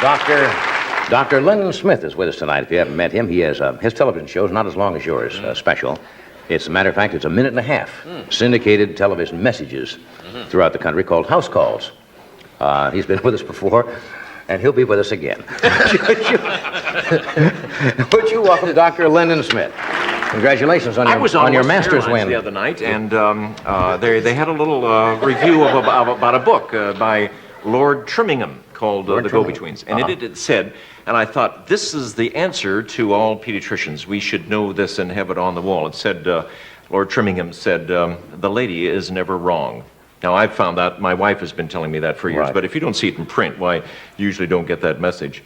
Dr. Lendon Smith is with us tonight. If you haven't met him, he has his television show is not as long as yours, special. It's a matter of fact, it's a minute and a half. Syndicated television messages throughout the country called House Calls. He's been with us before, and he'll be with us again. Would you welcome Dr. Lendon Smith? Congratulations on your master's win the other night, and they had a little review of about a book by Lord Trimmingham called The Go-Betweens. And it said, and I thought, this is the answer to all pediatricians. We should know this and have it on the wall. It said, Lord Trimmingham said, the lady is never wrong. Now, I've found that, my wife has been telling me that for years, but if you don't see it in print, why, you usually don't get that message.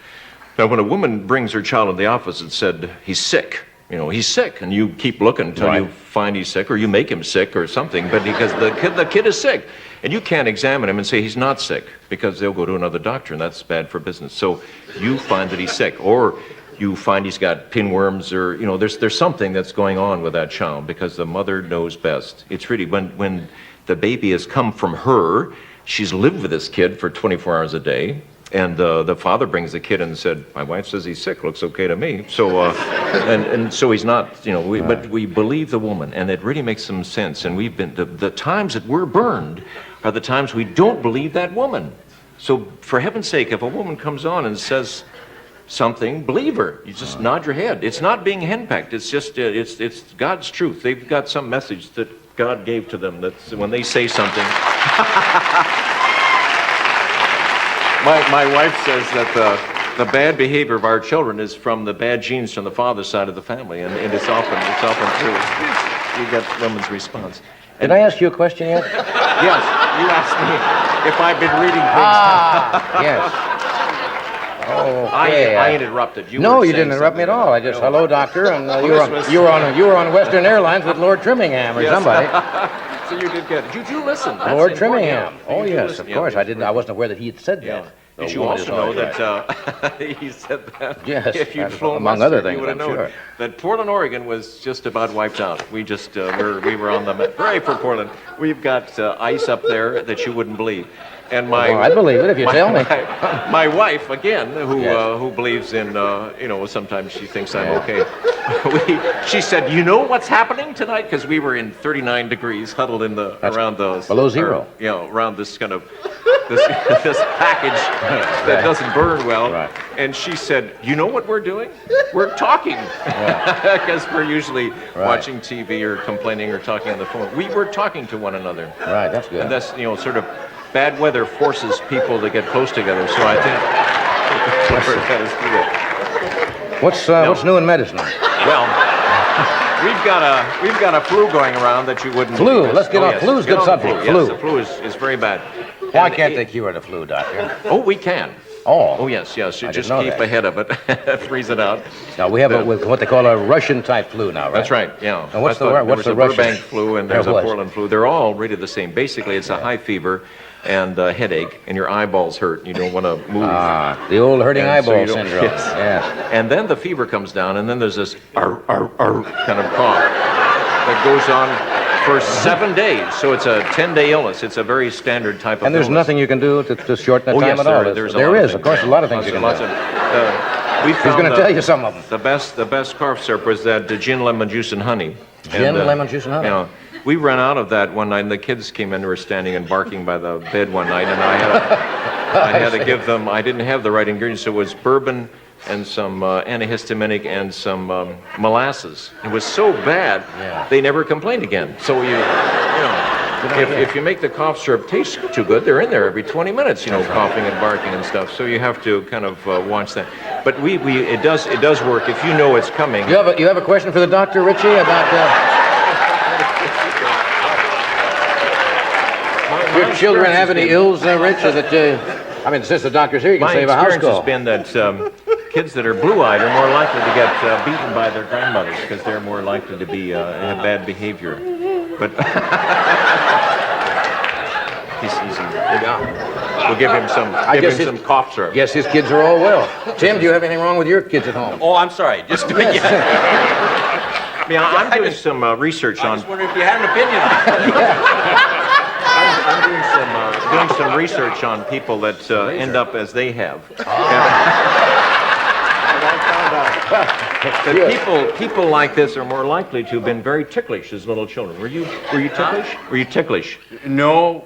Now, when a woman brings her child in the office and said, he's sick, you know, he's sick, and you keep looking until you find he's sick, or you make him sick or something, but because the kid is sick, and you can't examine him and say he's not sick, because they'll go to another doctor, and that's bad for business. So you find that he's sick, or you find he's got pinworms, or, you know, there's something that's going on with that child, because the mother knows best. It's really, when the baby has come from her, she's lived with this kid for 24 hours a day, and the father brings the kid and said, my wife says he's sick, looks okay to me. So, and so he's not, you know, but we believe the woman, and it really makes some sense. And we've been, the times that we're burned are the times we don't believe that woman. So for heaven's sake, if a woman comes on and says something, believe her. You just nod your head. It's not being henpecked. It's just, it's God's truth. They've got some message that God gave to them that when they say something. My wife says that the bad behavior of our children is from the bad genes from the father's side of the family, and it's often true. You get women's response. Did I ask you a question yet? Yes, you asked me if I've been reading things. Yes. Okay. I interrupted you. No, you didn't interrupt me at all. I just, hello, doctor, and you were on Western Airlines with Lord Trimmingham or somebody. So you did get it. Did you listen? Lord Trimmingham. Oh yes, of course. I didn't. I wasn't aware that he had said that. Did you also know that he said that? Yes, if you'd flown among other things, I'm sure. That Portland, Oregon was just about wiped out. We just we were on the hooray for Portland. We've got ice up there that you wouldn't believe. And I believe it if you tell me. My wife, again, who believes in, you know, sometimes she thinks I'm okay. She said, you know what's happening tonight? Because we were in 39 degrees huddled in around those. Below zero. You know, around this kind of, this package that doesn't burn well. Right. And she said, you know what we're doing? We're talking. Because we're usually watching TV or complaining or talking on the phone. We were talking to one another. Right, that's good. And that's, you know, sort of, bad weather forces people to get close together, so I think What's new in medicine? Well, we've got a flu going around that you wouldn't. Flu. Let's get on. Flu's a good subject. Flu. Yes, the flu is very bad. Why can't they cure the flu, doctor? Oh, we can. Oh, yes. You just keep ahead of it, freeze it out. Now we have what they call a Russian-type flu now, right? That's right. Yeah. And what's the Russian? Burbank flu and there's a Portland flu. They're all really the same. Basically, it's a high fever and a headache, and your eyeballs hurt, and you don't want to move. The old hurting eyeball syndrome. Yes. Yeah. And then the fever comes down, and then there's this kind of cough that goes on for 7 days. So it's a 10-day illness. It's a very standard type of illness. And there's nothing you can do to shorten the time at all? There is, of course, a lot of things you can do. He's going to tell you some of them. The best cough syrup was that gin, lemon juice, and honey. Lemon juice, and honey? You know, we ran out of that one night, and the kids came in and were standing and barking by the bed one night, and I had to give them, I didn't have the right ingredients, so it was bourbon and some antihistaminic and some molasses. It was so bad, they never complained again. So you know, if you make the cough syrup taste too good, they're in there every 20 minutes, you know, coughing and barking and stuff. So you have to kind of watch that. But it does work if you know it's coming. You have a question for the doctor, Richie, about your children have any ills, Rich? I mean, since the doctor's here, you can save a house call. My experience has been that kids that are blue-eyed are more likely to get beaten by their grandmothers because they're more likely to be have bad behavior. But we'll give him some cough syrup. Yes, his kids are all well. Tim, do you have anything wrong with your kids at home? Oh, I'm sorry. Just I'm doing some research on. I just wondered if you had an opinion on it. I'm doing some doing some research on people that end up as they have. That people like this are more likely to have been very ticklish as little children. Were you ticklish? Were you ticklish? No.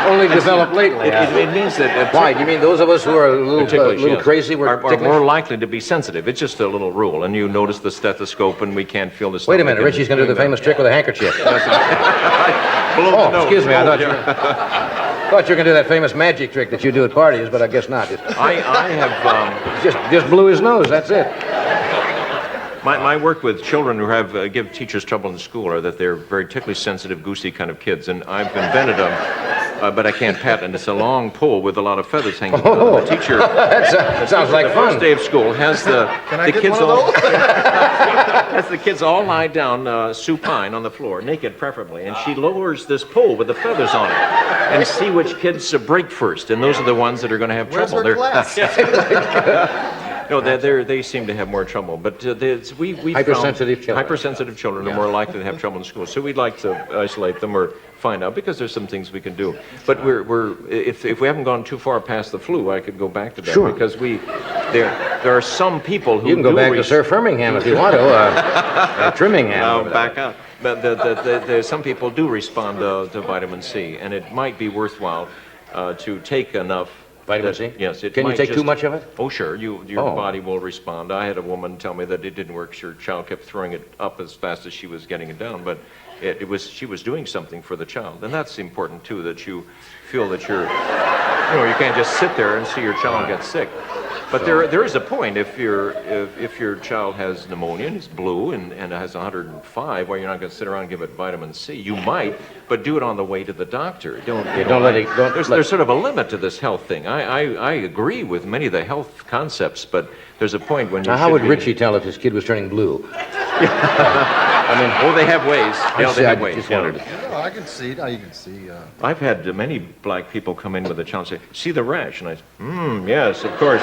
Only developed lately. It means that... Why? Do you mean those of us who are a little, ticklish, little yes, crazy are ticklish? more likely to be sensitive. It's just a little rule. And you notice the stethoscope and we can't feel the stomach. Wait a minute, Richie's going to do the famous trick with a handkerchief. Below the nose. Excuse me, I thought you were going to do that famous magic trick that you do at parties, but I guess not. I have... Just blew his nose, that's it. My work with children who have give teachers trouble in school are that they're very ticklish, sensitive, goosey kind of kids, and I've invented but I can't patent. It's a long pole with a lot of feathers hanging. The teacher. That sounds like the fun. First day of school has the kids all has the kids all lie down supine on the floor, naked preferably, and she lowers this pole with the feathers on it, and see which kids break first, and those are the ones that are going to have trouble. No, they seem to have more trouble. But we Hypersensitive children. Hypersensitive children are more likely to have trouble in school. So we'd like to isolate them or find out, because there's some things we can do. But if we haven't gone too far past the flu, I could go back to that. Sure. Because there are some people who You can go back to Sir Firmingham if you want to, or Trimmingham. No, back up. But some people do respond to vitamin C, and it might be worthwhile to take enough. Vitamin C? Yes. Can you take too much of it? Oh, sure. Your body will respond. I had a woman tell me that it didn't work. Her child kept throwing it up as fast as she was getting it down, but she was doing something for the child. And that's important, too, that you feel that you can't just sit there and see your child get sick. But there is a point. If your child has pneumonia and is blue and has 105, well, you're not going to sit around and give it vitamin C. You might, but do it on the way to the doctor. There's sort of a limit to this health thing. I agree with many of the health concepts, but there's a point when you. Now, how would Richie tell if his kid was turning blue? They have ways. They have ways. Just wondered. I can see. You can see. I've had many black people come in with a child and say, "See the rash?" And I say, yes, of course,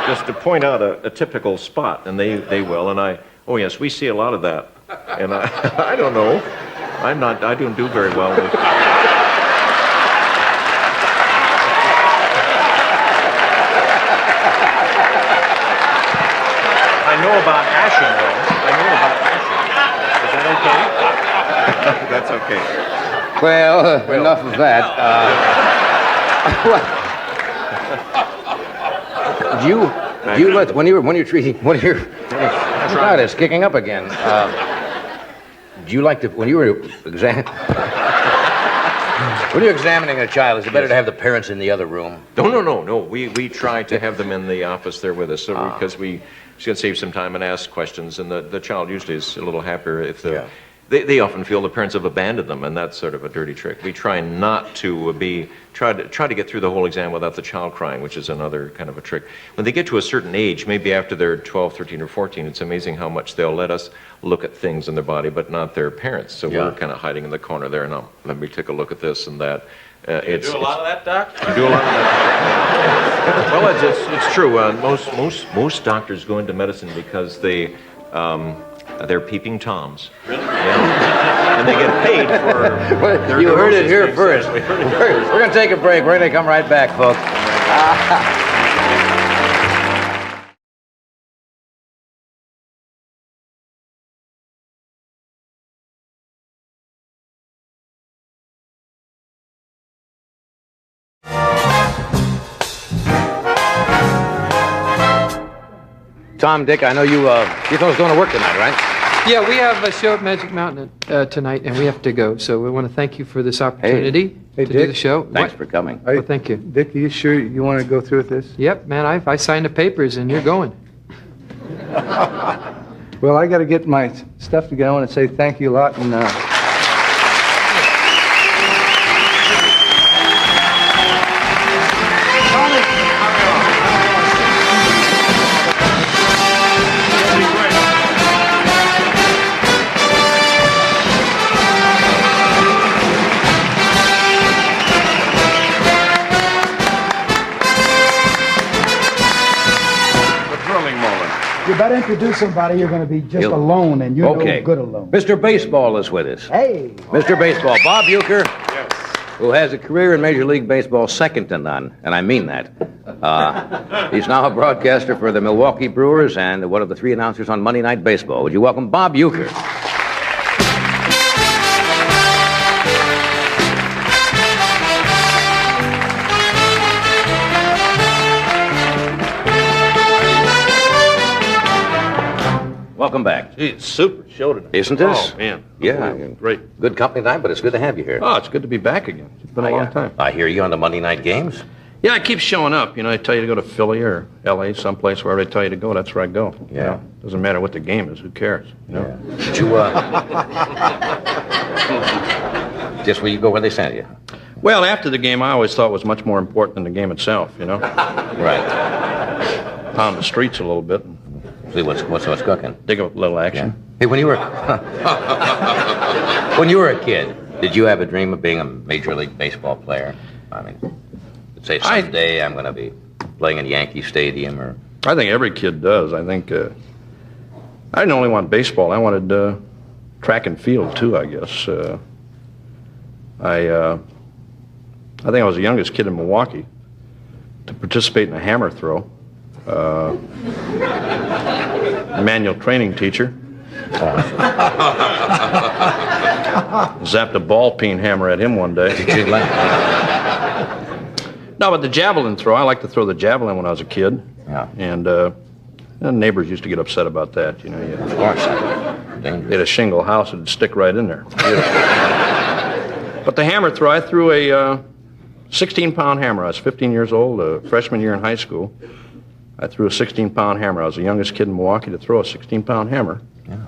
just to point out a typical spot, and they will. And oh yes, we see a lot of that. And I don't know. I don't do very well with. I know about ashing, though. Is that okay? That's okay. Well, enough of that. Do you let when you're treating God, it's kicking up again. Do you like to when you're examining a child? Is it better to have the parents in the other room? No. We try to have them in the office there with us, because we can save some time and ask questions, and the child usually is a little happier if They often feel the parents have abandoned them, and that's sort of a dirty trick. We try not to try to get through the whole exam without the child crying, which is another kind of a trick. When they get to a certain age, maybe after they're 12, 13, or 14, it's amazing how much they'll let us look at things in their body, but not their parents. So we're kind of hiding in the corner there, and let me take a look at this and that. You do a lot of that, Doc? You do a lot of that. Well, it's true. Most doctors go into medicine because they're peeping toms. Really? Yeah. And they get paid for their You heard it here first. We heard it here We're going to take a break. We're going to come right back, folks. Tom, Dick, I know you fellas going to work tonight, right? Yeah, we have a show at Magic Mountain tonight, and we have to go. So we want to thank you for this opportunity to do the show. Thanks for coming. Well, thank you. Dick, are you sure you want to go through with this? Yep, man, I signed the papers, and you're going. Well, I got to get my stuff together. I want to say thank you a lot, and The thrilling moment You better introduce somebody. You're going to be just You- alone, and you're Okay. no good alone. Mr. Baseball is with us. Hey. Mr. Baseball, Bob Uecker, who has a career in Major League Baseball second to none, and I mean that. He's now a broadcaster for the Milwaukee Brewers and one of the 3 announcers on Monday Night Baseball. Would you welcome Bob Uecker? Welcome back. Gee, it's super show tonight. Isn't this? Oh, man. Yeah. Great. Good company tonight, but it's good to have you here. Oh, it's good to be back again. It's been a long time. I hear you on the Monday night games. Yeah, I keep showing up. You know, they tell you to go to Philly or L.A., someplace, wherever they tell you to go, that's where I go. Yeah. You know, doesn't matter what the game is. Who cares? You know? Did you, just where you go where they send you? Well, after the game, I always thought was much more important than the game itself, you know? Right. Pound the streets a little bit and See what's cooking. dig up a little action. Hey, when you were a kid, did you have a dream of being a Major League Baseball player? I mean, say someday I'm going to be playing in Yankee Stadium or... I think every kid does. I think I didn't only want baseball. I wanted track and field, too, I guess. I think I was the youngest kid in Milwaukee to participate in a hammer throw. Manual training teacher zapped a ball peen hammer at him one day. Did you like... No, but the javelin throw, I liked to throw the javelin when I was a kid. Yeah. And neighbors used to get upset about that, you know. Of course. They had a shingle house, it'd stick right in there. But the hammer throw, I threw a 16-pound hammer. I was 15 years old, freshman year in high school. I threw a 16-pound hammer. I was the youngest kid in Milwaukee to throw a 16-pound hammer. Yeah.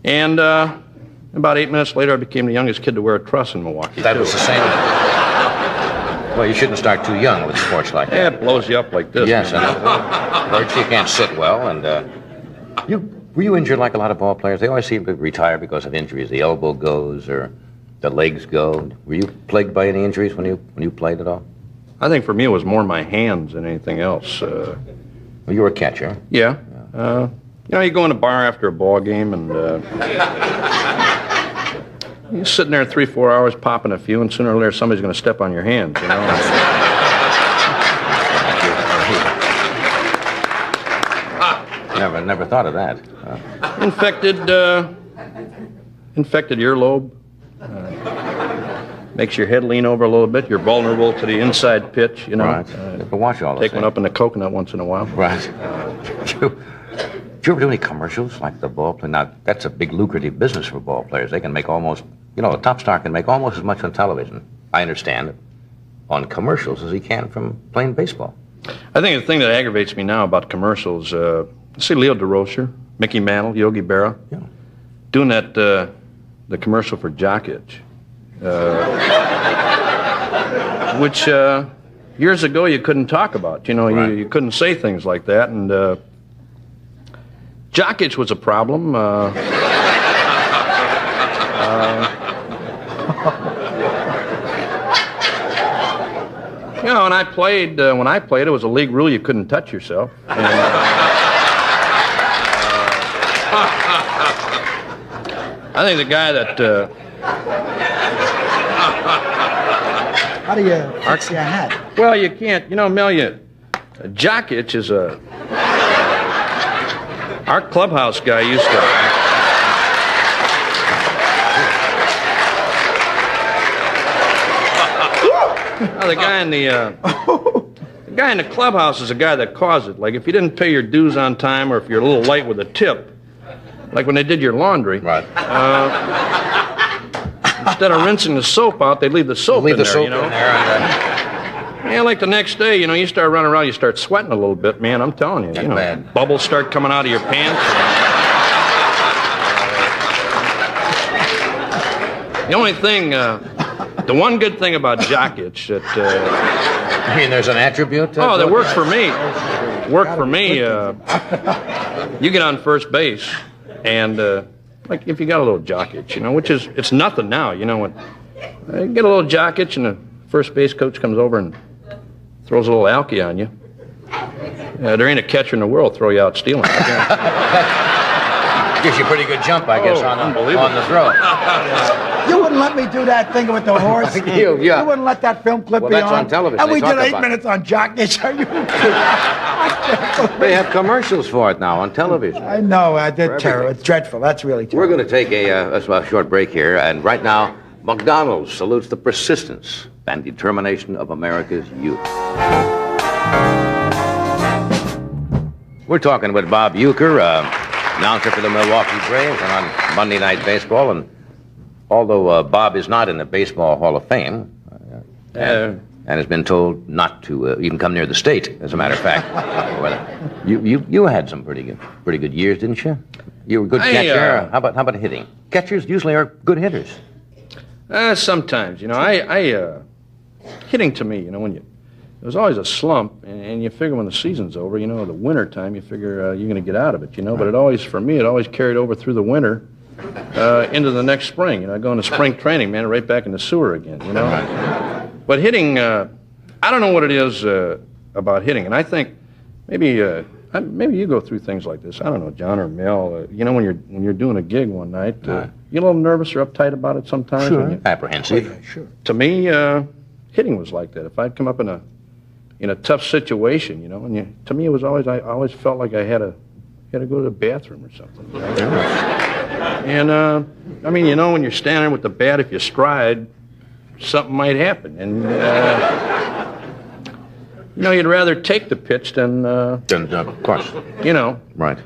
And about 8 minutes later, I became the youngest kid to wear a truss in Milwaukee. That was the same... Well, you shouldn't start too young with sports like that. Yeah, it blows you up like this. Yes, and first you can't sit well, and were you injured like a lot of ball players? They always seem to retire because of injuries. The elbow goes or the legs go. Were you plagued by any injuries when you played at all? I think for me it was more my hands than anything else. Well, you were a catcher. Yeah. You know, you go in a bar after a ball game and you're sitting there 3-4 hours popping a few, and sooner or later somebody's going to step on your hands, you know. Never thought of that. Infected earlobe. Makes your head lean over a little bit. You're vulnerable to the inside pitch, you know. Right. But watch all Take this. one up in the coconut once in a while. Right. Did you ever do any commercials like the ball play? Now, that's a big lucrative business for ball players. They can make almost, you know, a top star can make almost as much on television, I understand, on commercials as he can from playing baseball. I think the thing that aggravates me now about commercials, see Leo DeRocher, Mickey Mantle, Yogi Berra, doing that, the commercial for Jock Itch, which years ago you couldn't talk about. You know, Right. you couldn't say things like that, and Jock Itch was a problem. You know, when I played, it was a league rule you couldn't touch yourself. And, I think the guy that How do you fix your hat? well, you can't, you know, Mel, Jock Itch is our clubhouse guy used to. Well, the guy in the clubhouse is a guy that caused it. Like if you didn't pay your dues on time, or if you're a little late with a tip, like when they did your laundry. Right. Instead of rinsing the soap out, they'd leave the soap in there, you know. in there. Yeah, like the next day, you know, you start running around, you start sweating a little bit, man. I'm telling you, That's you know, bad. bubbles start coming out of your pants. The only thing, the one good thing about Jock Itch that, I mean, there's an attribute to that worked for me. Worked for me. You get on first base, and like if you got a little Jock Itch, you know, which is it's nothing now, you know. When you get a little Jock Itch, and the first base coach comes over and throws a little alky on you, There ain't a catcher in the world throw you out stealing. Gives you a pretty good jump, I guess, on the throw. You wouldn't let me do that thing with the horse. Yeah. You wouldn't let that film clip be that's on television. And we They did talk 8 about minutes on jockeys. Are you? They have commercials for it now on television. I know. I did terrible. It's dreadful. That's really terrible. We're going to take a short break here, and right now, McDonald's salutes the persistence and determination of America's youth. We're talking with Bob Uecker, announcer for the Milwaukee Braves, and on Monday Night Baseball. And although Bob is not in the Baseball Hall of Fame, and has been told not to even come near the state, as a matter of fact, you had some pretty good years, didn't you? You were a good catcher. How about hitting? Catchers usually are good hitters. Sometimes, hitting to me, when it was always a slump, and you figure when the season's over, the winter time, you figure you're going to get out of it, but it always carried over through the winter into the next spring. Going to spring training, man, right back in the sewer again, But hitting, I don't know what it is about hitting, and I think maybe you go through things like this. I don't know, John or Mel. When you're doing a gig one night, you get a little nervous or uptight about it sometimes. Sure. Apprehensive. Sure. To me, hitting was like that. If I'd come up in a tough situation, to me it was always I always felt like I had to go to the bathroom or something. And when you're standing with the bat, if you stride, something might happen, and you'd rather take the pitch than of course. Right.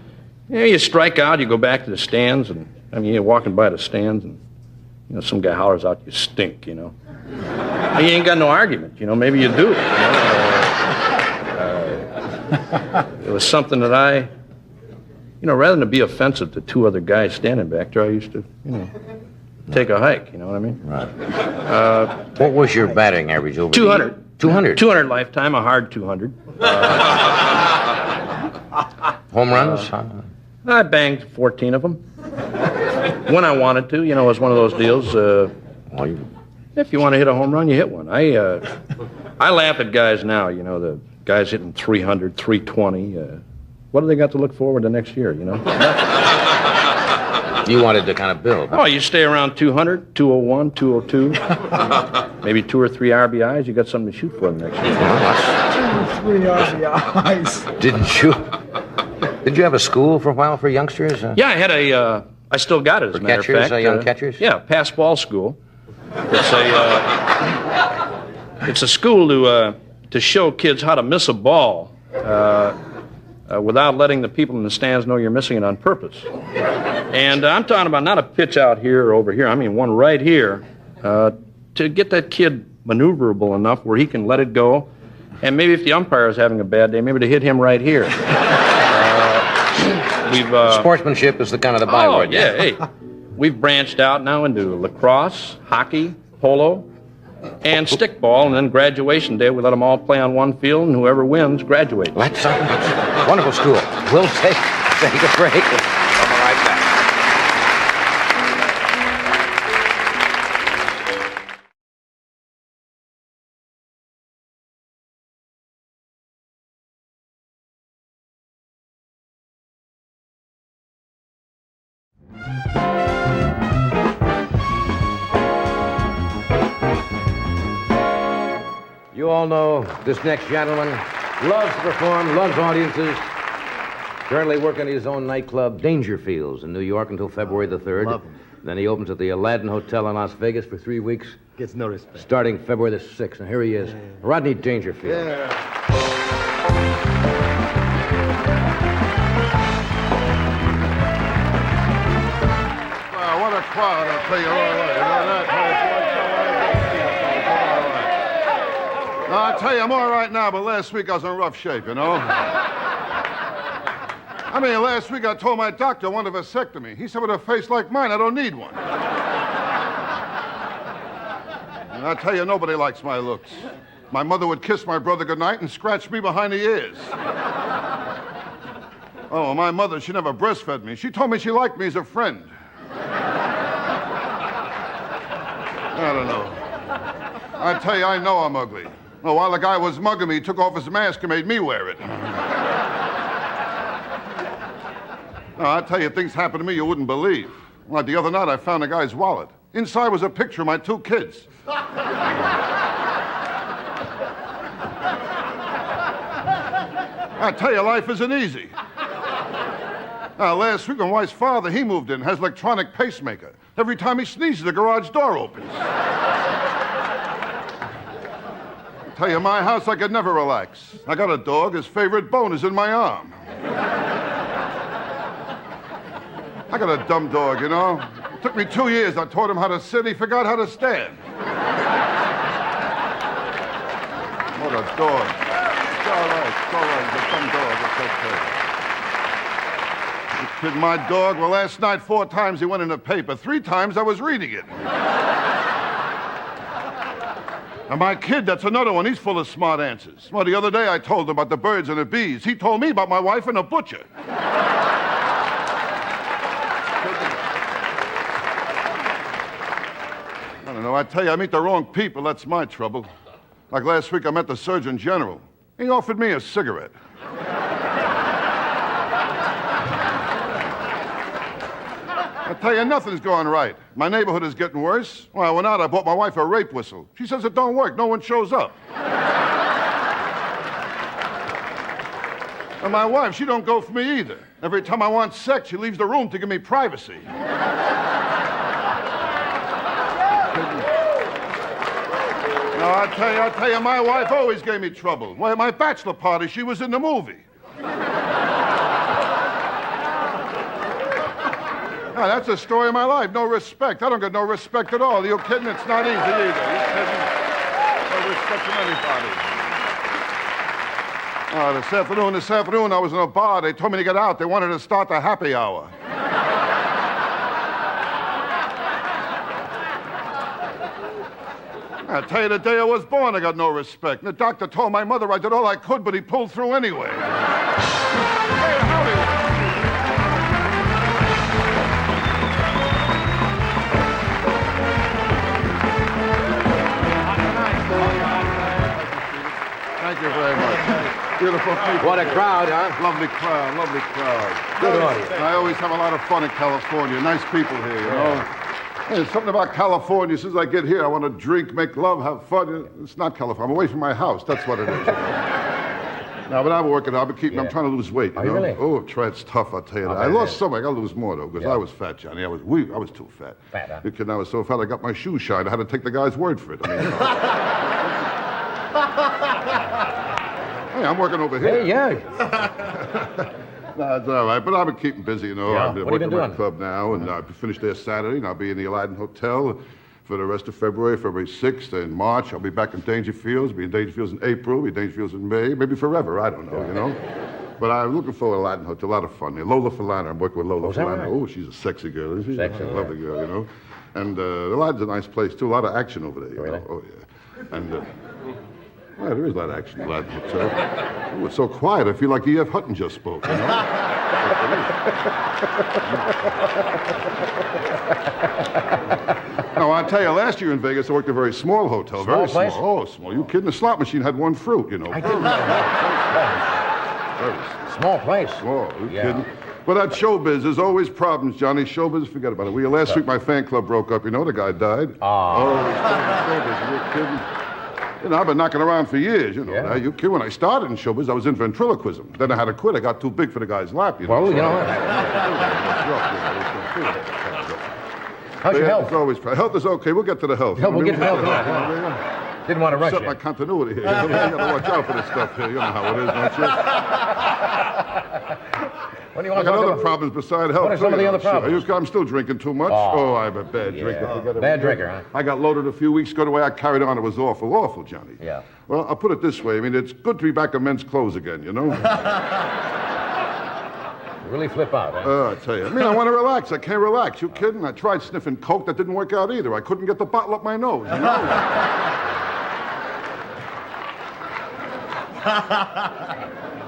You strike out, you go back to the stands, and you're walking by the stands, and some guy hollers out, "You stink," You ain't got no argument, maybe you do. It was something that I, rather than be offensive to two other guys standing back there, I used to, take a hike, you know what I mean? Right. What was your batting average over 200. 200? 200 lifetime, a hard 200. Home runs? I banged 14 of them. When I wanted to, it was one of those deals. If you want to hit a home run, you hit one. I laugh at guys now, the guys hitting 300, 320. What do they got to look forward to next year, You wanted to kind of build. Oh, you stay around 200, 201, 202, maybe 2 or 3 RBIs. You got something to shoot for the next year. 3 RBIs. Did you have a school for a while for youngsters? Yeah, I had I still got it, as a matter of fact. Young catchers? Yeah, pass ball school. It's a school to show kids how to miss a ball without letting the people in the stands know you're missing it on purpose. And I'm talking about not a pitch out here or over here. I mean one right here to get that kid maneuverable enough where he can let it go. And maybe if the umpire is having a bad day, maybe to hit him right here. Sportsmanship is the kind of the byword. Oh, yeah. Hey, we've branched out now into lacrosse, hockey, polo, and stickball, and then graduation day, we let them all play on one field, and whoever wins graduates. That's a wonderful school. We'll take a break. Come right back. You all know this next gentleman loves to perform, loves audiences. Currently working his own nightclub, Dangerfields, in New York until February the 3rd. Love him. Then he opens at the Aladdin Hotel in Las Vegas for 3 weeks, Gets no respect. starting February the 6th. Now here he is, Rodney Dangerfield. Wow, what a crowd, I'll tell you all right. You know that, Now, I tell you, I'm all right now, but last week I was in rough shape, I mean, last week I told my doctor I want a vasectomy. He said, with a face like mine, I don't need one. And I tell you, nobody likes my looks. My mother would kiss my brother goodnight and scratch me behind the ears. Oh, my mother, she never breastfed me. She told me she liked me as a friend. I don't know. I tell you, I know I'm ugly. Oh, while the guy was mugging me, he took off his mask and made me wear it. No, I tell you, things happen to me you wouldn't believe. Like the other night, I found a guy's wallet. Inside was a picture of my 2 kids. I tell you, life isn't easy. Now, last week, my wife's father, he moved in, has electronic pacemaker. Every time he sneezes, the garage door opens. I tell you, my house, I could never relax. I got a dog. His favorite bone is in my arm. I got a dumb dog, you know. It took me 2 years. I taught him how to sit. He forgot how to stand. What a dog. It's all right. It's all right. He's a dumb dog. It's okay. You kidding my dog? Well, last night, 4 times he went in the paper. 3 times I was reading it. And my kid, that's another one. He's full of smart answers. Well, the other day I told him about the birds and the bees. He told me about my wife and a butcher. I don't know. I tell you, I meet the wrong people. That's my trouble. Like last week, I met the Surgeon General. He offered me a cigarette. I tell you, nothing's going right. My neighborhood is getting worse. Well, I went out, I bought my wife a rape whistle. She says it don't work. No one shows up. And my wife, she don't go for me either. Every time I want sex, she leaves the room to give me privacy. No, I tell you, my wife always gave me trouble. Well, at my bachelor party, she was in the movie. Now, that's the story of my life. No respect. I don't get no respect at all. Are you kidding? It's not easy either. You kidding? No respect from anybody. This afternoon, I was in a bar. They told me to get out. They wanted to start the happy hour. I tell you, the day I was born, I got no respect. And the doctor told my mother I did all I could, but he pulled through anyway. Hey, howdy. Thank you very much. Beautiful people. What a crowd, huh? Lovely crowd, lovely crowd. Good audience. I always have a lot of fun in California. Nice people here, you know. There's something about California. As soon as I get here, I want to drink, make love, have fun. It's not California. I'm away from my house. That's what it is. No, but I'm working. I'm trying to lose weight. You know? Really? Oh, it's tough. I'll tell you that. I lost some. I got to lose more though, because I was fat, Johnny. I was too fat. Fat, huh? You kidding? I was so fat. I got my shoes shined. I had to take the guy's word for it. I mean, you know. Hey, I'm working over here. Hey, yeah. No, it's all right, but I've been keeping busy, you know. Yeah. I've been What have you working been at the club now, and I finished there Saturday, and I'll be in the Aladdin Hotel for the rest of February 6th. In March, I'll be back in Dangerfields, be in Dangerfields in April, be in Dangerfields in May, maybe forever, I don't know, you know. But I'm looking forward to Aladdin Hotel, a lot of fun. Lola Falana, I'm working with Lola Falana. Right? Oh, she's a sexy girl, isn't she? Sexy, a lovely girl, you know. And Aladdin's a nice place, too, a lot of action over there, you know. Oh, yeah. And... well, there is a lot of action in Aladdin Hotel. Oh, it's so quiet, I feel like E.F. Hutton just spoke, you know? No, I tell you, last year in Vegas, I worked at a very small hotel. Very Small place? small. Oh, small. You kidding? The slot machine had 1 fruit, you know. I didn't know. Very Small place. small. You Yeah. kidding? But that showbiz, there's always problems, Johnny. Showbiz, forget about it. Last week, my fan club broke up. You know, the guy died. Oh, showbiz. Are you kidding? You know, I've been knocking around for years, you know. Yeah. Now, you kid, when I started in showbiz, I was in ventriloquism. Then I had to quit. I got too big for the guy's lap, you know. Well, you know. How's your health? It's always, health is okay. We'll get to the health. Yeah, we'll get to the health. Didn't want to rush Set you. my continuity here. You got to watch out for this stuff here. You know how it is, don't you? What do you I want to got talk other about? problems beside health. What are some of the other problems? I'm still drinking too much. Oh, I'm a bad drinker. Forget it. Bad drinker, huh? I got loaded a few weeks ago. The way I carried on, it was awful, Johnny. Yeah. Well, I'll put it this way. I mean, it's good to be back in men's clothes again, you know? You really flip out, huh? I tell you. I mean, I want to relax. I can't relax. You kidding? I tried sniffing coke. That didn't work out either. I couldn't get the bottle up my nose, you know?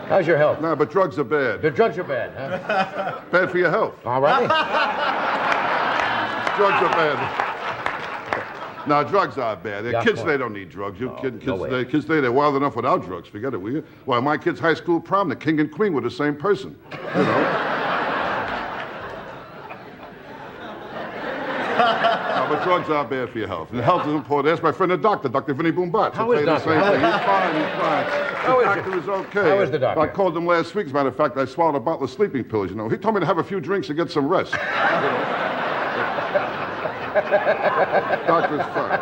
How's your health? No, but drugs are bad. The drugs are bad, huh? Bad for your health. All right. Drugs are bad. No, drugs are bad. Yeah, Kids of today don't need drugs. You kidding? no way. Kids today, they're wild enough without drugs. Forget it, will you? Why, my kid's high school prom, the king and queen were the same person. You know? drugs are bad for your health. And health is important. Ask my friend the doctor, Dr. Vinny Boombat. How is Doctor? He's fine, he's fine. How The is doctor is okay. How is the doctor? I called him last week. As a matter of fact, I swallowed a bottle of sleeping pills, you know. He told me to have a few drinks and get some rest. Doctor's fine.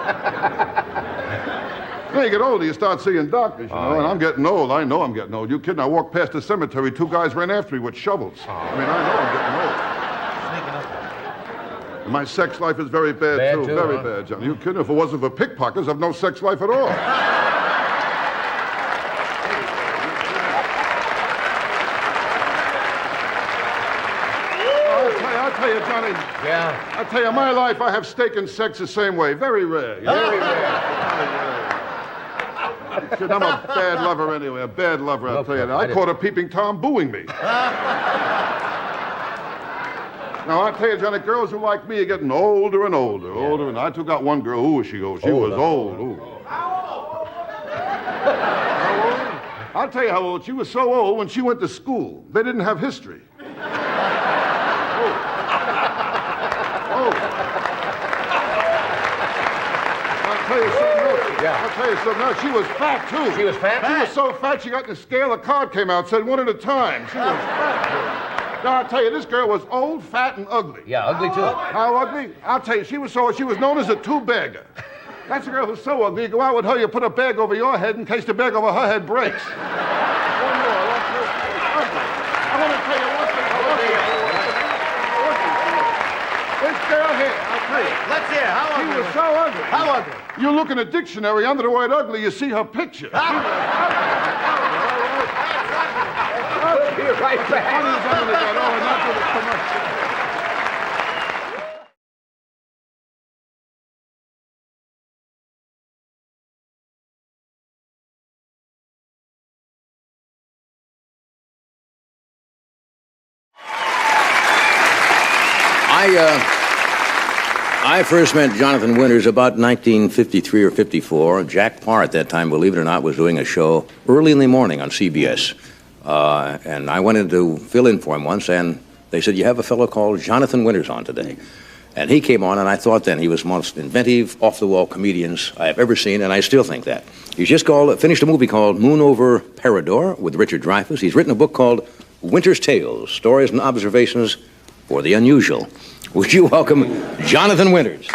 When you get older, you start seeing doctors, you know, and I'm getting old. I know I'm getting old. You kidding? I walked past the cemetery, 2 guys ran after me with shovels. I mean, I know I'm getting old. And my sex life is very bad, too. Very bad, Johnny. You kidding? If it wasn't for pickpockets, I've no sex life at all. I'll tell you, Johnny. Yeah. I'll tell you, my life, I have steak and sex the same way. Very rare. Very rare. Shit, I'm a bad lover anyway. A bad lover, I'll tell you that. I caught a peeping Tom booing me. Now, I'll tell you, Johnny, girls who like me are getting older and older, older. And I took out one girl. Who was she? Oh, she was old. Ooh. How old? I'll tell you how old. She was so old when she went to school. They didn't have history. I'll tell you something else. She was fat, too. She was fat? She was so fat, she got in the scale, a card came out, said one at a time. She was fat, too. Now, I'll tell you, this girl was old, fat, and ugly. Yeah, ugly, too. How ugly? I'll tell you, she was known as a two-bagger. That's a girl who's so ugly, you go out with her, you put a bag over your head in case the bag over her head breaks. One more, I want to tell you one thing. This girl here, I'll tell you. Let's hear. How She ugly? was so ugly. How ugly? You look in a dictionary, under the word ugly, you see her picture. You're right back. I first met Jonathan Winters about 1953 or 54. Jack Parr at that time, believe it or not, was doing a show early in the morning on CBS. And I went in to fill in for him once, and they said, you have a fellow called Jonathan Winters on today. And he came on, and I thought then he was the most inventive, off-the-wall comedians I have ever seen, and I still think that. He's just finished a movie called Moon Over Parador with Richard Dreyfuss. He's written a book called Winter's Tales, Stories and Observations for the Unusual. Would you welcome Jonathan Winters?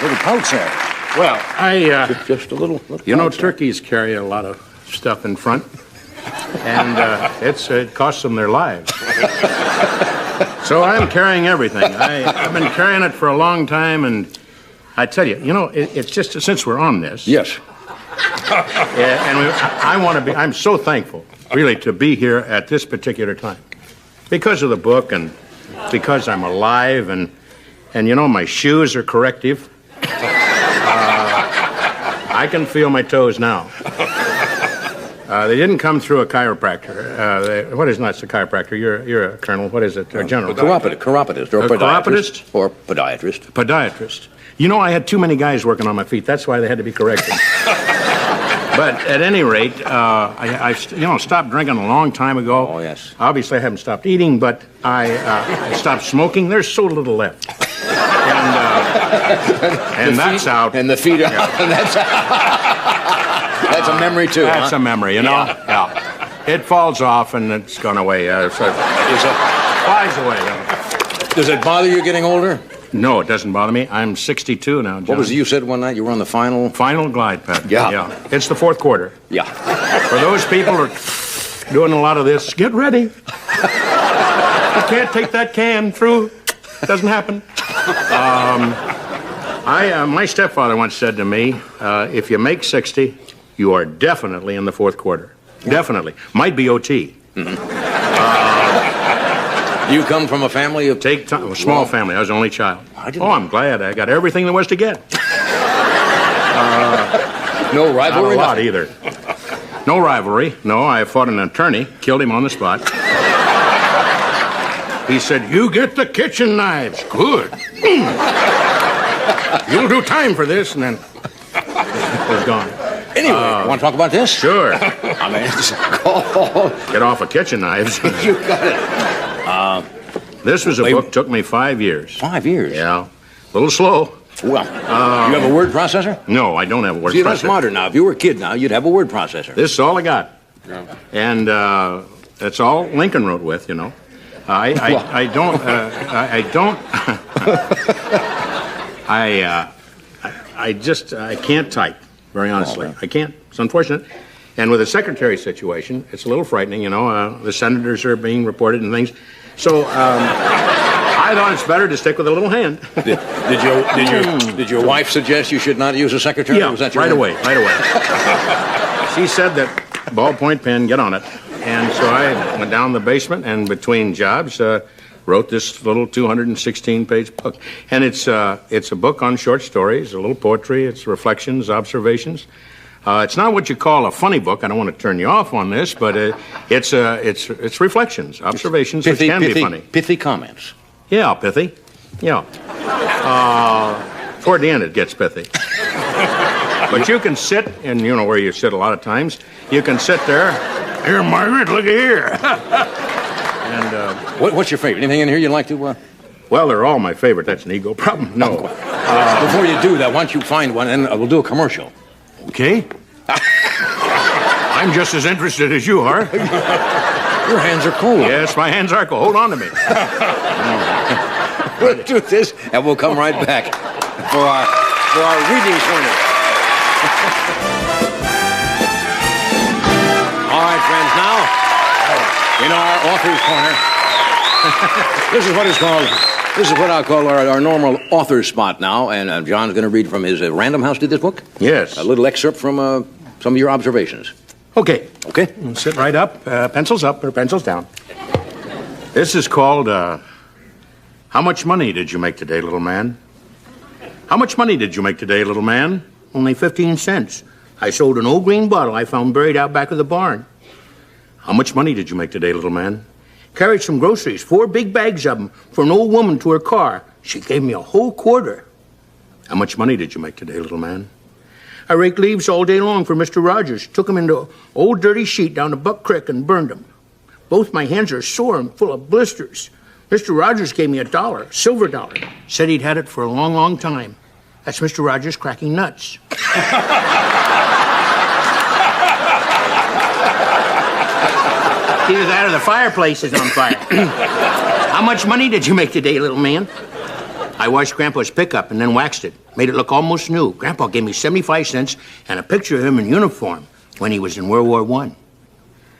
Little pouch there. Well, Just a little you know, pouch there. turkeys carry a lot of stuff in front, and it costs them their lives. So I'm carrying everything. I've been carrying it for a long time, and I tell you, you know, it's just since we're on this. Yes. I'm so thankful, really, to be here at this particular time, because of the book and because I'm alive, and you know, my shoes are corrective. I can feel my toes now. They didn't come through a chiropractor. What is not a chiropractor? You're a colonel. What is it? A general. Chiropodist or A podiatrist. chiropodist? Or podiatrist. Podiatrist. You know, I had too many guys working on my feet. That's why they had to be corrected. But at any rate, I stopped drinking a long time ago. Oh, yes. Obviously, I haven't stopped eating, but I stopped smoking. There's so little left. And that's out. And the feet are out. And that's That's a memory, too. That's huh? a memory, you know? Yeah. It falls off and it's gone away. Flies away. Does it bother you getting older? No, it doesn't bother me. I'm 62 now, John. What was it you said one night? You were on the final? Final glide path. Yeah. It's the fourth quarter. Yeah. For those people who are doing a lot of this, get ready. You can't take that can through. Doesn't happen. My stepfather once said to me, if you make 60, you are definitely in the fourth quarter. Definitely. Might be OT. Mm-hmm. You come from a family of... A small family. I was the only child. I'm glad. I got everything there was to get. No rivalry? Not a lot either. No rivalry. No, I fought an attorney, killed him on the spot. He said, you get the kitchen knives. Good. You'll do time for this, and then it was gone. Anyway, you want to talk about this? Sure. I mean, it's called... Get off of kitchen knives. You got it. This was a book took me 5 years. 5 years? Yeah. A little slow. Well, you have a word processor? No, I don't have a word See, processor. that's modern now. If you were a kid now, you'd have a word processor. This is all I got. Yeah. And that's all Lincoln wrote with, you know. I don't, I can't type, very honestly. I can't. It's unfortunate. And with the secretary situation, it's a little frightening, you know. The senators are being reported and things. So, I thought it's better to stick with a little hand. Did your wife suggest you should not use a secretary? Yeah, Was that right away. She said that ballpoint pen, get on it. And so I went down the basement and between jobs, wrote this little 216-page book. And it's a book on short stories, a little poetry, it's reflections, observations. It's not what you call a funny book. I don't want to turn you off on this, but it's reflections, observations, which can be funny. Pithy comments. Yeah, pithy. Yeah. Toward the end, it gets pithy. But you can sit, and you know where you sit a lot of times. You can sit there. Here, Margaret, look at here. And What's your favorite? Anything in here you'd like to? well, they're all my favorite. That's an ego problem. No. Before you do that, why don't you find one, and we'll do a commercial. Okay. I'm just as interested as you are. Your hands are cold. Yes, my hands are cold. Hold on to me. We'll do this, and we'll come right back for our reading corner. All right, friends, now, in our author's corner, this is what I'll call our normal author's spot now, and John's going to read from his Random House did this book? Yes. A little excerpt from some of your observations. Okay. Okay? Sit right up, pencils up or pencils down. This is called, How Much Money Did You Make Today, Little Man? How much money did you make today, little man? Only 15 cents. I sold an old green bottle I found buried out back of the barn. How much money did you make today, little man? Carried some groceries, 4 big bags of them, for an old woman to her car. She gave me a whole quarter. How much money did you make today, little man? I raked leaves all day long for Mr. Rogers. Took them into an old dirty sheet down to Buck Creek and burned them. Both my hands are sore and full of blisters. Mr. Rogers gave me $1, silver dollar. Said he'd had it for a long, long time. That's Mr. Rogers cracking nuts. Either that or the fireplace is on fire. How much money did you make today, little man? I washed Grandpa's pickup and then waxed it. Made it look almost new. Grandpa gave me 75 cents and a picture of him in uniform when he was in World War I.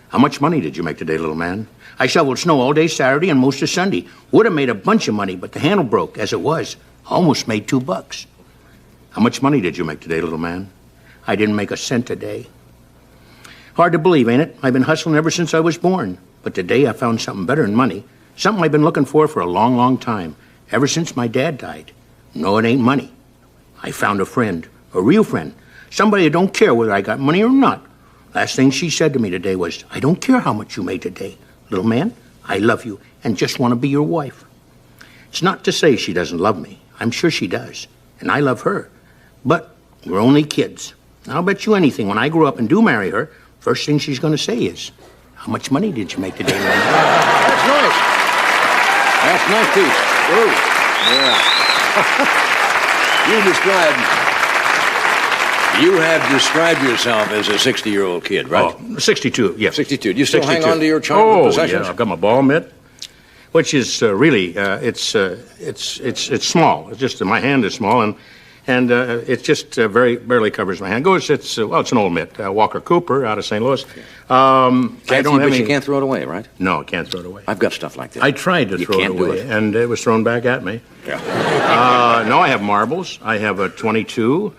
How much money did you make today, little man? I shoveled snow all day Saturday and most of Sunday. Would have made a bunch of money, but the handle broke as it was. Almost made $2. How much money did you make today, little man? I didn't make a cent today. Hard to believe, ain't it? I've been hustling ever since I was born. But today I found something better than money. Something I've been looking for a long, long time. Ever since my dad died. No, it ain't money. I found a friend. A real friend. Somebody that don't care whether I got money or not. Last thing she said to me today was, I don't care how much you made today. Little man, I love you and just want to be your wife. It's not to say she doesn't love me. I'm sure she does. And I love her. But we're only kids. I'll bet you anything, when I grow up and do marry her, first thing she's going to say is, how much money did you make today, little man? That's nice. That's nice piece. Ooh. Yeah. You have described yourself as a 60-year-old kid, right? Oh, 62, yes. 62. Do you still 62. hang on to your childhood Oh, possessions? yeah, I've got my ball mitt, which is really, it's small. It's just, my hand is small, and it just barely covers my hand. It's an old mitt, Walker Cooper out of St. Louis. You can't throw it away, right? No, I can't throw it away. I've got stuff like that. I tried to throw it away, and it was thrown back at me. Yeah. No, I have marbles. I have a .22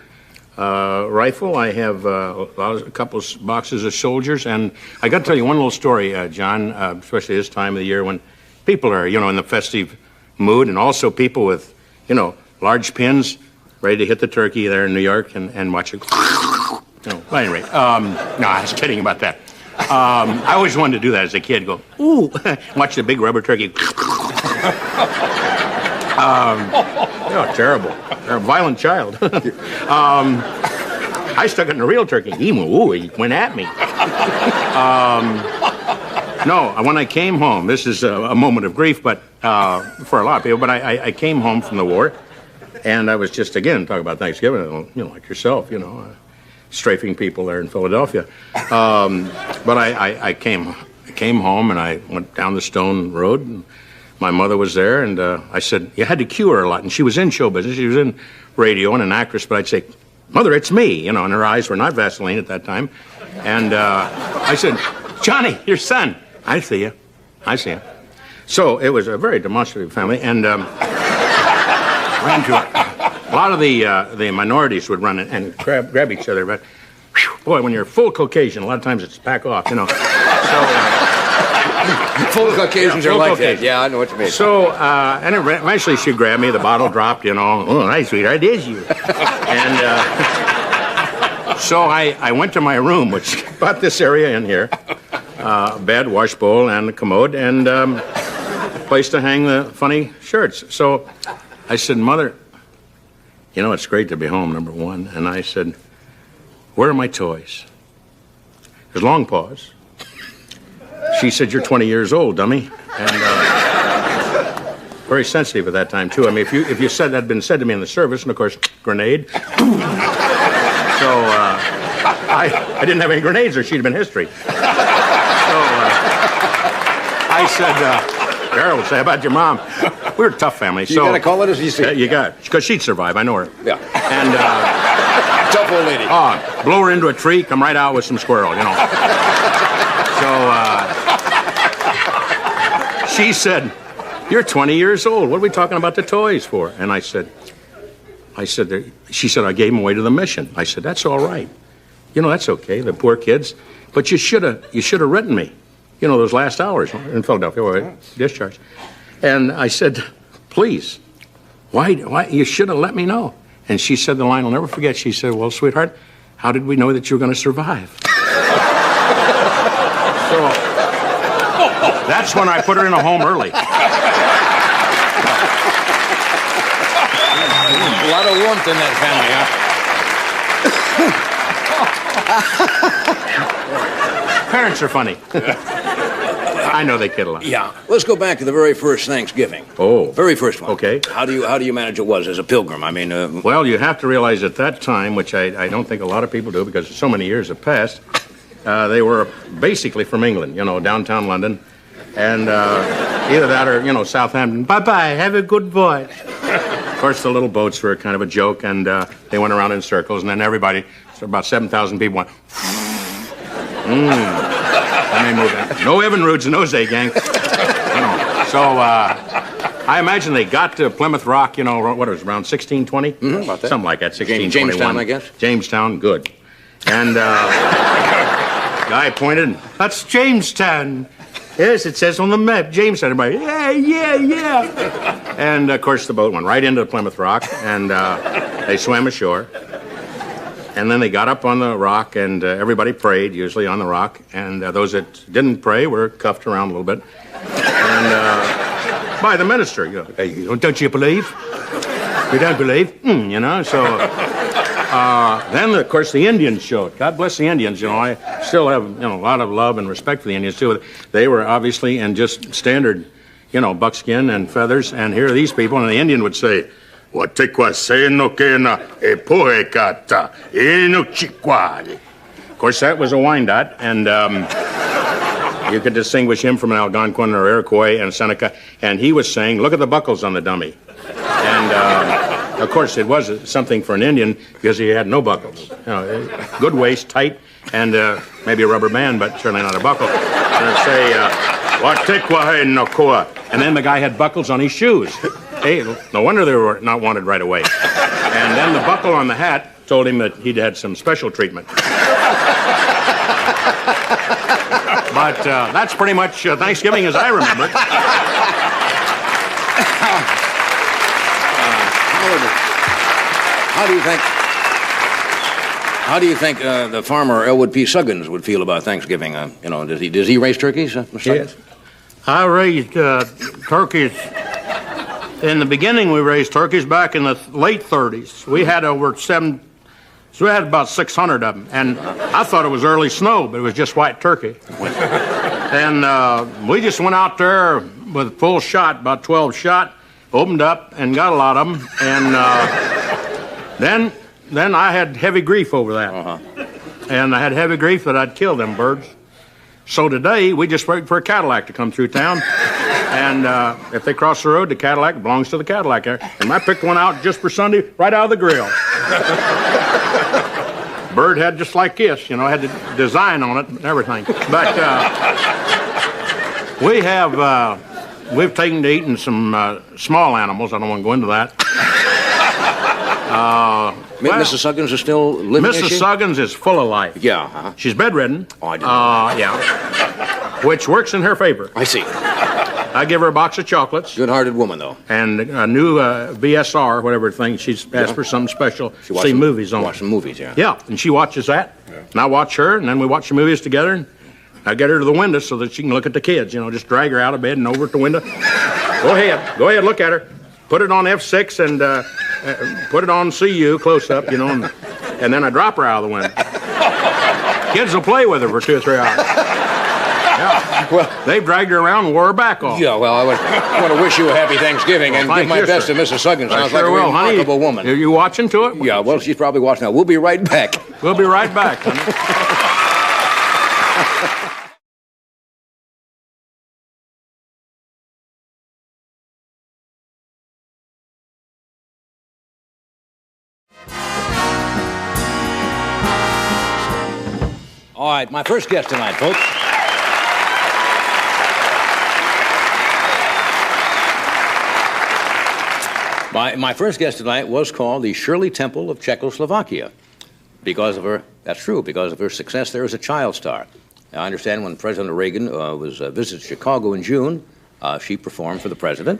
rifle. I have a couple of boxes of soldiers, and I got to tell you one little story, John, especially this time of the year when people are, in the festive mood, and also people with, large pins ready to hit the turkey there in New York and watch it. At any rate, no, I was kidding about that. I always wanted to do that as a kid. Go, ooh, watch the big rubber turkey. Oh, terrible. They're a violent child. I stuck it in a real turkey. He went at me. No, when I came home, this is a moment of grief, but for a lot of people, but I came home from the war, and I was just, again, talking about Thanksgiving, like yourself, strafing people there in Philadelphia. But I came home, and I went down the Stone Road, and my mother was there, and I said, you had to cue her a lot, and she was in show business. She was in radio and an actress, but I'd say, Mother, it's me, and her eyes were not Vaseline at that time. And I said, Johnny, your son. I see you. So it was a very demonstrative family, and ran to it. A lot of the minorities would run and grab each other, but whew, boy, when you're full Caucasian, a lot of times it's back off, So Full Caucasians are like that. Yeah, I know what you mean. So, and eventually she grabbed me, the bottle dropped, Oh, nice, sweetheart, it is you. And so I went to my room, which about this area in here, bed, wash bowl, and a commode, and place to hang the funny shirts. So I said, Mother, it's great to be home, number one. And I said, where are my toys? There's a long pause. She said, you're 20 years old, dummy. And very sensitive at that time, too. I mean, if you said that had been said to me in the service, and of course, grenade. So I didn't have any grenades, or she'd have been history. So I said, Carol would say about your mom. We're a tough family. You gotta call it as you see. You got it. Because she'd survive. I know her. Yeah. And tough old lady. Blow her into a tree, come right out with some squirrel, So she said, you're 20 years old. What are we talking about the toys for? And I said, she said, I gave them away to the mission. I said, that's all right. That's okay, the poor kids. But you should have written me. Those last hours in Philadelphia where I discharged. And I said, please, why, you should have let me know. And she said the line I'll never forget. She said, well, sweetheart, how did we know that you were going to survive? So that's when I put her in a home early. A lot of warmth in that family, huh? Parents are funny. I know they kid a lot. Yeah. Let's go back to the very first Thanksgiving. Oh. Very first one. Okay. How do you manage it was as a pilgrim? I mean... Well, you have to realize at that time, which I don't think a lot of people do because so many years have passed, they were basically from England, downtown London. And either that or, Southampton. Bye-bye, have a good voyage. Of course, the little boats were kind of a joke, and they went around in circles, and then everybody, so about 7,000 people went... And they moved out. No Evan Roods in those days, gang. So I imagine they got to Plymouth Rock, what it was, around 1620? Mm-hmm, about that. Something like that, 1621. Jamestown, I guess? Jamestown, good. And guy pointed, that's Jamestown. Yes, it says on the map, Jamestown. Everybody, yeah. And, of course, the boat went right into Plymouth Rock, and they swam ashore. And then they got up on the rock, and everybody prayed, usually on the rock. And those that didn't pray were cuffed around a little bit. And by the minister, hey, don't you believe? You don't believe? So then, of course, the Indians showed. God bless the Indians, I still have, a lot of love and respect for the Indians, too. They were obviously in just standard, buckskin and feathers. And here are these people, and the Indian would say, of course, that was a Wyandotte, and you could distinguish him from an Algonquin or Iroquois and Seneca, and he was saying, look at the buckles on the dummy. And, of course, it was something for an Indian because he had no buckles. Good waist, tight, and maybe a rubber band, but certainly not a buckle. And it'd say, and then the guy had buckles on his shoes. Hey, no wonder they were not wanted right away. And then the buckle on the hat told him that he'd had some special treatment. But that's pretty much Thanksgiving as I remember it. How do you think the farmer Elwood P. Suggins would feel about Thanksgiving? Does he raise turkeys? Yes. I raised turkeys In the beginning, we raised turkeys back in the late 30s. We had so we had about 600 of them. And I thought it was early snow, but it was just white turkey. And we just went out there with full shot, about 12 shot, opened up and got a lot of them. And then I had heavy grief over that. And I had heavy grief that I'd kill them birds. So today, we just wait for a Cadillac to come through town. And if they cross the road, the Cadillac belongs to the Cadillac. And I picked one out just for Sunday, right out of the grill. Bird had just like this, had the design on it and everything. But we've taken to eating some small animals. I don't want to go into that. Mrs. Suggins is still living, Mrs. Suggins is full of life. Yeah. She's bedridden. Oh, I didn't know. Yeah. Which works in her favor. I see. I give her a box of chocolates. Good-hearted woman, though. And a new VSR, whatever thing. She's asked for something special. See movies on. Watch some movies, yeah. Yeah, and she watches that. Yeah. And I watch her, and then we watch the movies together. And I get her to the window so that she can look at the kids. Just drag her out of bed and over at the window. Go ahead, look at her. Put it on F6 and put it on CU close up, and then I drop her out of the window. Kids will play with her for 2 or 3 hours. Yeah. Well, they've dragged her around and wore her back off. Yeah, well, I want to wish you a happy Thanksgiving and give my best to Mrs. Suggins. Sounds like a remarkable woman. Are you watching to it? Yeah, well, she's probably watching now. We'll be right back. We'll be right back, honey. All right, my first guest tonight, folks. My first guest tonight was called the Shirley Temple of Czechoslovakia because of her success there as a child star. Now, I understand when President Reagan visited Chicago in June, she performed for the president,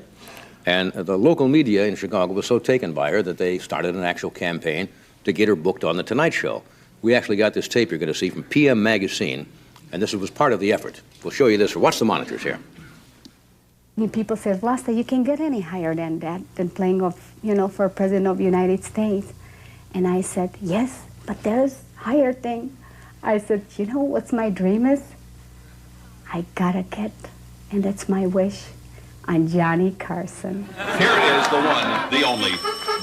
and the local media in Chicago was so taken by her that they started an actual campaign to get her booked on The Tonight Show. We actually got this tape you're going to see from PM Magazine, and this was part of the effort. We'll show you this. Watch the monitors here. People say, Vlasta, you can get any higher than that, than playing for President of the United States. And I said, yes, but there's higher thing. I said, what's my dream is? I gotta get, and that's my wish, on Johnny Carson. Here it is, the one, the only,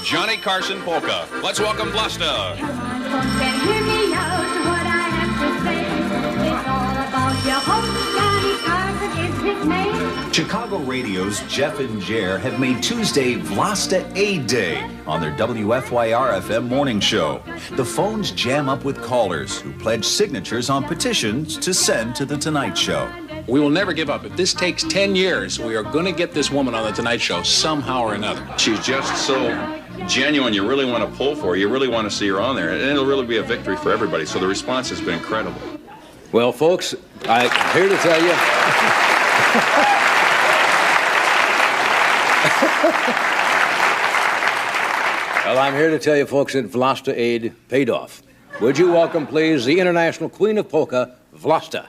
Johnny Carson polka. Let's welcome Vlasta. Come on, folks, and hear me out what I have to say. It's all about your home, Johnny Carson is his name. Chicago Radio's Jeff and Jer have made Tuesday Vlasta Aid Day on their WFYR-FM morning show. The phones jam up with callers who pledge signatures on petitions to send to The Tonight Show. We will never give up. If this takes 10 years, we are going to get this woman on The Tonight Show somehow or another. She's just so genuine. You really want to pull for her. You really want to see her on there. And it'll really be a victory for everybody. So the response has been incredible. Well, folks, I'm here to tell you... Well, I'm here to tell you, folks, that Vlasta Aid paid off. Would you welcome, please, the international queen of polka, Vlasta.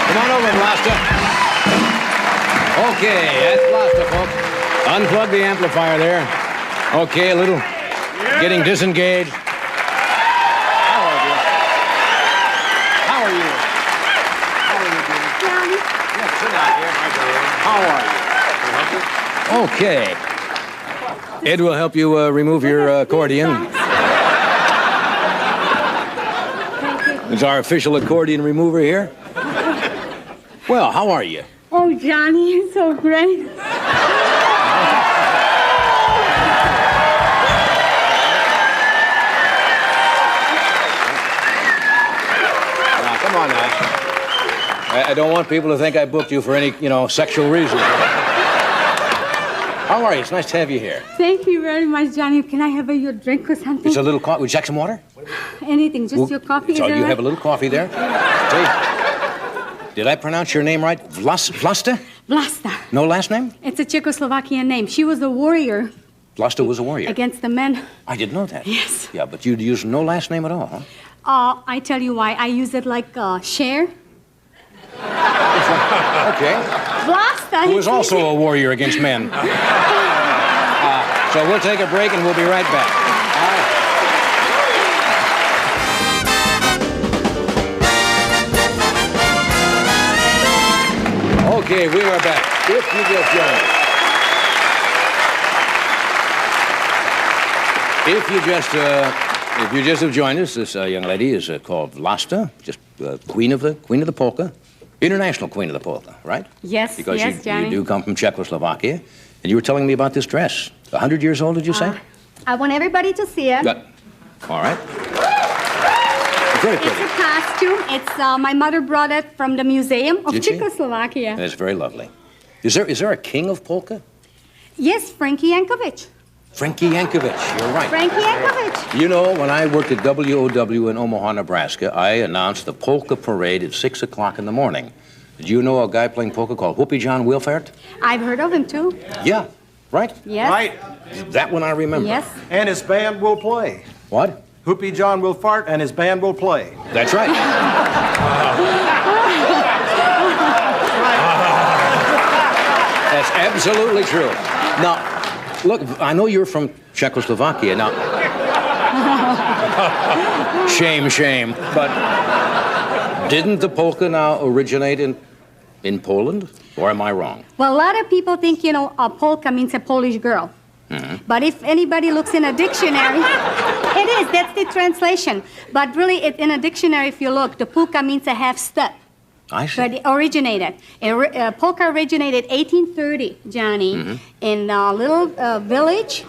Come on over, Vlasta. Okay, that's Vlasta, folks. Unplug the amplifier there. Okay, a little getting disengaged. How are you? Johnny? How are you? Okay. Ed will help you remove your accordion. It's our official accordion remover here. Well, how are you? Oh, Johnny, you're so great. Now, come on now. I don't want people to think I booked you for any, sexual reasons. How are you? It's nice to have you here. Thank you very much, Johnny. Can I have your drink or something? It's a little coffee. Would you like some water? Anything, just your coffee. So is that you right? have a little coffee there? See? Did I pronounce your name right? Vlasta? Vlasta. No last name? It's a Czechoslovakian name. She was a warrior Vlasta was a warrior. against the men. I didn't know that. Yes. Yeah, but you'd use no last name at all, huh? I tell you why. I use it like Cher. Okay. Vlasta. Who was also a warrior against men. So we'll take a break and we'll be right back. All right. Okay, we are back. If you just joined us. If you just have joined us, this young lady is called Vlasta, just queen of the polka, international queen of the polka, right? Yes, because yes, Johnny. you do come from Czechoslovakia, and you were telling me about this dress. 100 years old, did you say? I want everybody to see it. All right. Very pretty. It's a costume. It's my mother brought it from the Museum of Did she? Czechoslovakia. That's very lovely. Is there a king of polka? Yes, Frankie Yankovic. Frankie Yankovic, you're right. Frankie Yankovic. You know, when I worked at WOW in Omaha, Nebraska, I announced the polka parade at 6 o'clock in the morning. Did you know a guy playing polka called Whoopi John Wilfert? I've heard of him too. Yeah, right? Yes. Right. That one I remember. Yes. And his band will play. What? Whoopi John will fart and his band will play. That's right. That's absolutely true. Now, look, I know you're from Czechoslovakia. Now, shame, but didn't the polka now originate in Poland? Or am I wrong? Well, a lot of people think, a polka means a Polish girl. Mm-hmm. But if anybody looks in a dictionary, it is. That's the translation. But really, in a dictionary, if you look, the polka means a half step. I see. But it originated. Polka originated 1830, Johnny, in a little village.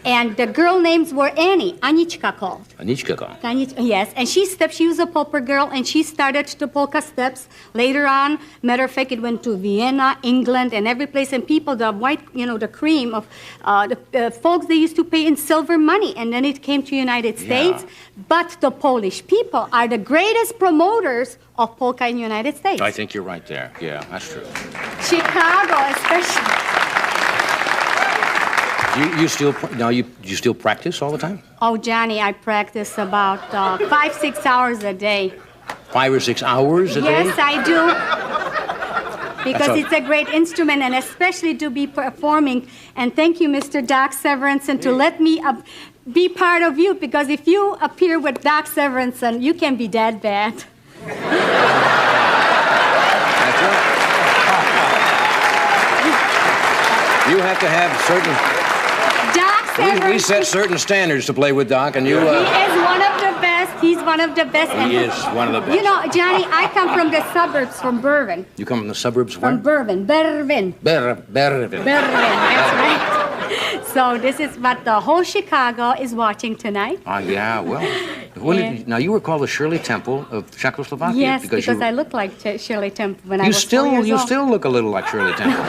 And the girl names were Annie, Anichka called. Anichka called. Yes, and she was a pauper girl, and she started the polka steps. Later on, matter of fact, it went to Vienna, England, and every place. And people, the white, the cream of the folks, they used to pay in silver money, and then it came to United States. But the Polish people are the greatest promoters of polka in the United States. I think you're right there. Yeah, that's true. Chicago, especially. You still practice all the time? Oh, Johnny, I practice about 5-6 hours a day. 5 or 6 hours a day? Yes, I do. Because it's a great instrument, and especially to be performing. And thank you, Mr. Doc Severinsen, to let me be part of you, because if you appear with Doc Severinsen, you can be that bad. That's right. You have to have certain... We set certain standards to play with Doc, and you... He is one of the best. He's one of the best. He is one of the best. Johnny, I come from the suburbs, from Berwyn. You come from the suburbs where? From Berwyn. Berwyn. Berwyn, that's right. So this is what the whole Chicago is watching tonight. Yeah, well... Now, you were called the Shirley Temple of Czechoslovakia. Yes, because I look like Shirley Temple when I was 4 years old. You still look a little like Shirley Temple.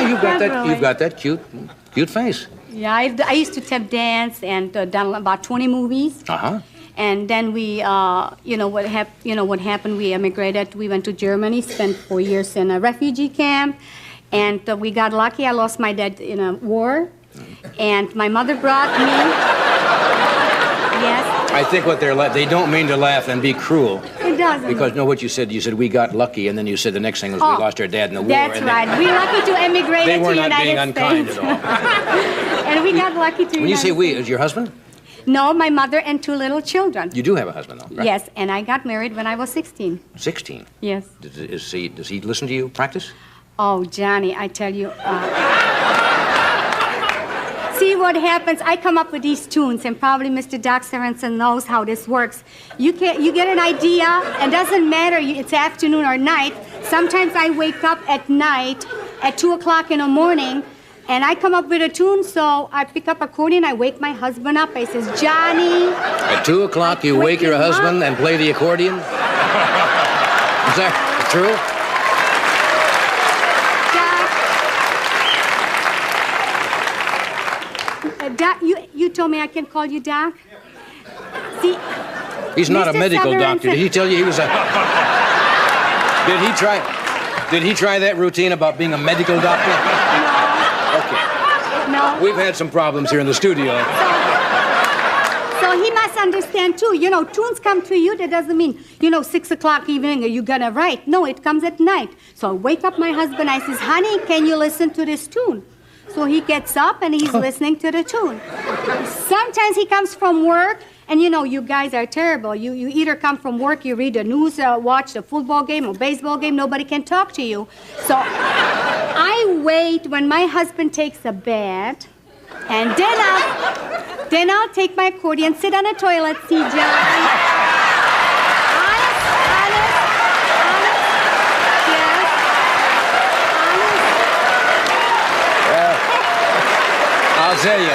You've got that cute face. Yeah, I used to tap dance and done about 20 movies. Uh-huh. And then we, what happened, we emigrated. We went to Germany, spent 4 years in a refugee camp. And we got lucky. I lost my dad in a war. And my mother brought me. Yes. I think they don't mean to laugh and be cruel. It doesn't. Because, no, what you said, we got lucky, and then you said the next thing was we lost our dad in the war. That's right. We're lucky to emigrate They to were the not being United unkind States. at all. And we got lucky to When you say we, is your husband? No, my mother and 2 little children. You do have a husband, though, right? Yes, and I got married when I was 16. 16? Yes. Does he listen to you practice? Oh, Johnny, I tell you. See what happens? I come up with these tunes, and probably Mr. Doc Sorensen knows how this works. You get an idea, and doesn't matter it's afternoon or night. Sometimes I wake up at night at 2 o'clock in the morning, and I come up with a tune, so I pick up accordion, I wake my husband up. I says, Johnny. At 2 o'clock, you wake your husband and play the accordion? Is that true? Doc, you told me I can call you Doc? See, He's not Mr. a medical Sorensen- doctor. Did he tell you he was a... Did he try that routine about being a medical doctor? No. We've had some problems here in the studio. So he must understand, too. Tunes come to you. That doesn't mean, 6 o'clock evening, are you going to write? No, it comes at night. So I wake up my husband. I says, honey, can you listen to this tune? So he gets up and he's listening to the tune. Sometimes he comes from work, and you guys are terrible. You either come from work, you read the news, watch the football game or baseball game, nobody can talk to you. So I wait when my husband takes a bath, and then I'll take my accordion, sit on the toilet, see John. I'll tell you,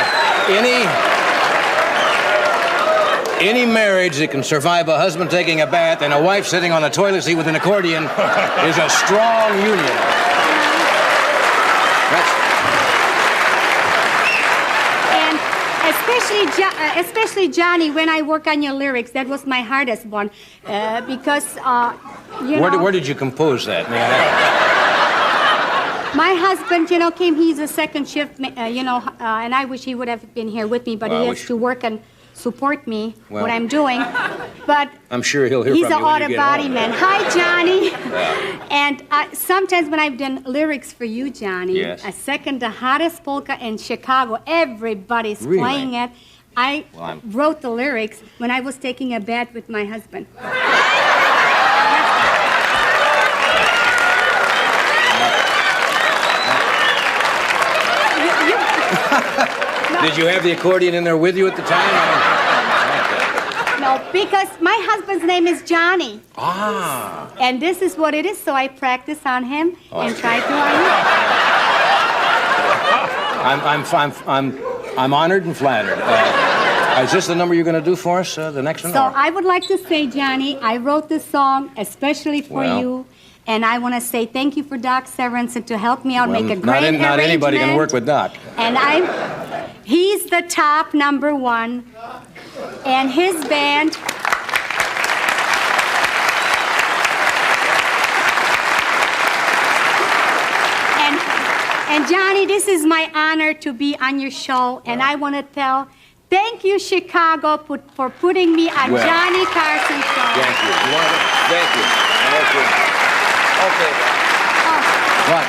any marriage that can survive a husband taking a bath and a wife sitting on the toilet seat with an accordion is a strong union. And especially Johnny, when I work on your lyrics, that was my hardest one, because Where did you compose that, man? My husband, came, he's a second shift, and I wish he would have been here with me, but Well, he I has wish- to work and support me, Well- what I'm doing. But I'm sure he'll hear he's from an you when you auto get body home. man. Hi, Johnny. And sometimes when I've done lyrics for you, Johnny, Yes. a second the hottest polka in Chicago, everybody's Really? playing it. I Well, I'm- wrote the lyrics when I was taking a bath with my husband. Did you have the accordion in there with you at the time? No, because my husband's name is Johnny. Ah. And this is what it is, so I practice on him and try to on you. I'm honored and flattered. Is this the number you're going to do for us, the next one? So or- I would like to say, Johnny, I wrote this song especially for Well. you. And I want to say thank you for Doc Sorensen to help me out, Well, make a great not anybody can work with Doc. And he's the top #1. And his band. And Johnny, this is my honor to be on your show, and I want to thank you, Chicago, for putting me on Well, Johnny Carson's show. Thank you. Thank you. Okay. What?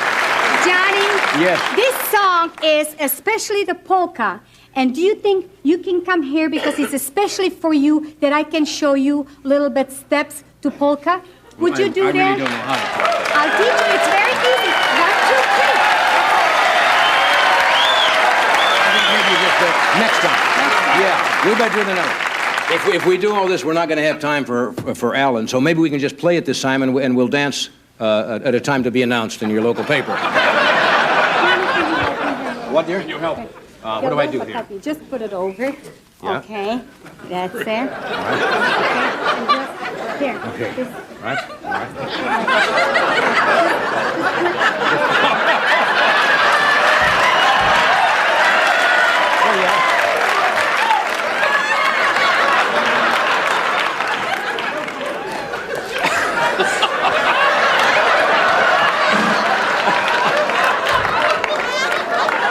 Johnny, Yes. this song is especially the polka. And do you think you can come here because it's especially for you that I can show you little bit steps to polka? Would you do I that? really don't know how to. I'll teach you. It's very easy. 1, 2, 3. Next time. Yeah, we better do it another. If we do all this, we're not going to have time for Alan, so maybe we can just play it this time and we'll dance at a time to be announced in your local paper. What, dear? Can you help? What do I do here? Just put it over. Yeah. Okay. That's it. Okay. And just here. Okay. This- Right?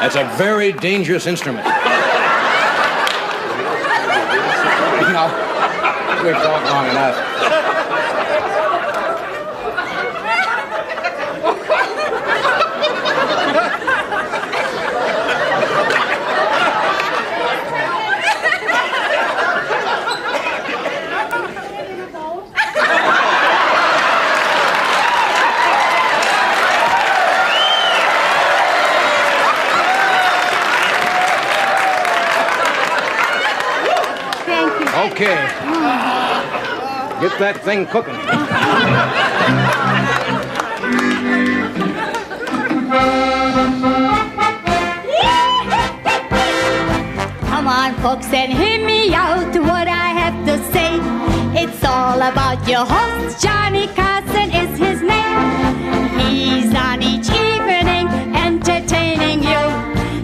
That's a very dangerous instrument. No, we've talked long enough. Okay. Get that thing cooking. Come on, folks, and hear me out what I have to say. It's all about your host, Johnny Carson is his name. He's on each evening entertaining you.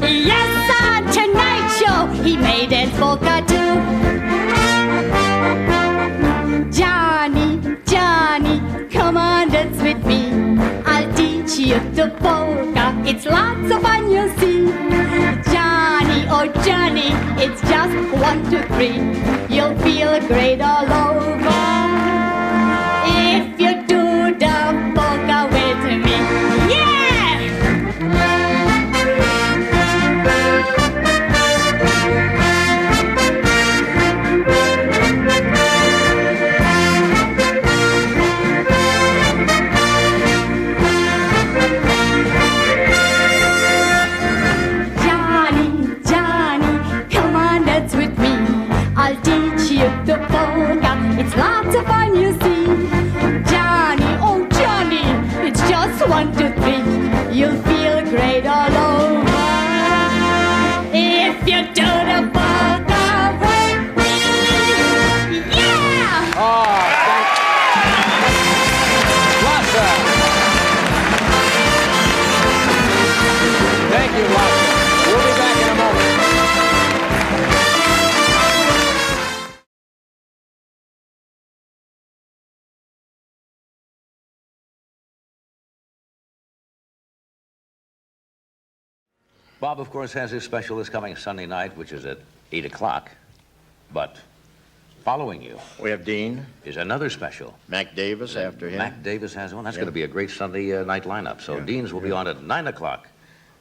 Yes, on Tonight Show, he made it polka too. Johnny, Johnny, come on, dance with me. I'll teach you the polka. It's lots of fun, you'll see. Johnny, oh Johnny, it's just 1, 2, 3. You'll feel great all over if you do the polka with me. Yeah! The polka, it's lots of fun, you see. Johnny, oh Johnny, it's just 1, 2, 3. You'll feel great all over if you do the polka with me. Yeah! Oh, thank you, Lassa. We'll be back in a moment. Bob, of course, has his special this coming Sunday night, which is at 8 o'clock. But following you... We have Dean. ...is another special. Mac Davis after him. Mac Davis has one. That's going to be a great Sunday night lineup. So Dean's will be on at 9 o'clock.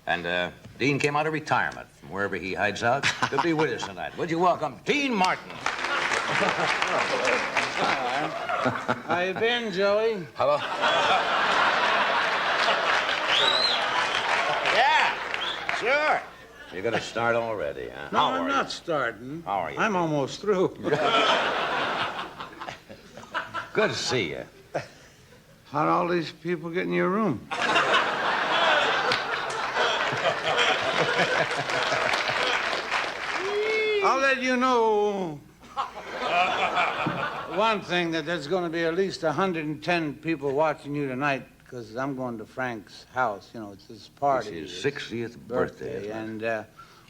And Dean came out of retirement from wherever he hides out to be with us tonight. Would you welcome Dean Martin? How you been, Joey? Hello. Sure. You're going to start already, huh? No, I'm not starting. How are you? I'm almost through. Good to see you. How'd all these people get in your room? I'll let you know one thing, that there's going to be at least 110 people watching you tonight, because I'm going to Frank's house. You know, it's his party. It's his 60th birthday. And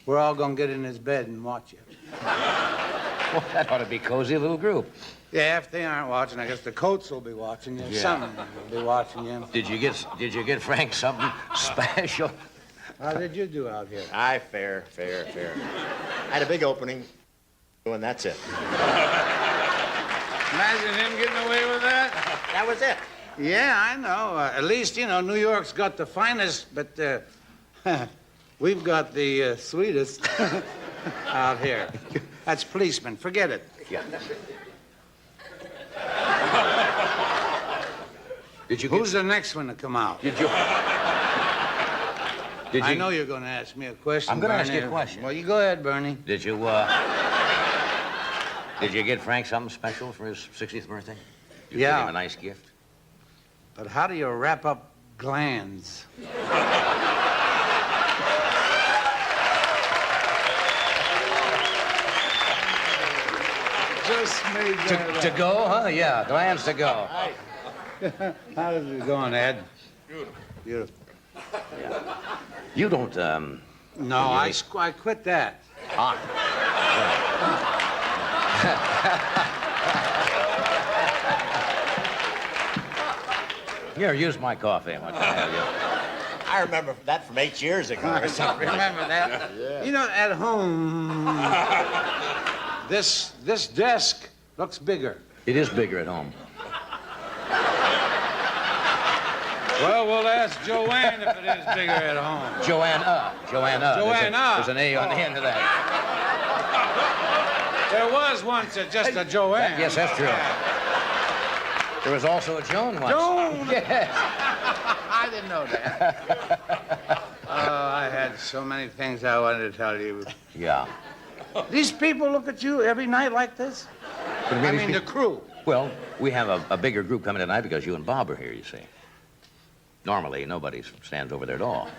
we're all going to get in his bed and watch it. Well, that ought to be cozy little group. Yeah, if they aren't watching, I guess the Coats will be watching you. Yeah. Someone will be watching you. Did you get Frank something special? How did you do out here? Fair. I had a big opening, and that's it. Imagine him getting away with that? That was it. Yeah, I know. At least, you know, New York's got the finest, but we've got the sweetest out here. That's policemen. Forget it. Yeah. Who's the next one to come out? I know you're going to ask me a question. I'm going to ask you a Bernie. question. Well, you go ahead, Bernie. Did you get Frank something special for his 60th birthday? Did you get him a nice gift? But how do you wrap up glands? Just made that To go, huh? Yeah, glands to go. How is it going, Ed? Beautiful. Yeah. You don't, No, I quit that. Here, use my coffee. What the hell, you? I remember that from 8 years ago or something. Remember that? Yeah. You know, at home, this desk looks bigger. It is bigger at home. Well, we'll ask Joanne if it is bigger at home. Joanna. There's an A on the end of that. There was once just a Joanne. Yes, that's true. There was also a Joan once. Joan? Yes. I didn't know that. Oh, I had so many things I wanted to tell you. Yeah. These people look at you every night like this? I mean, the crew. Well, we have a bigger group coming tonight because you and Bob are here, you see. Normally, nobody stands over there at all.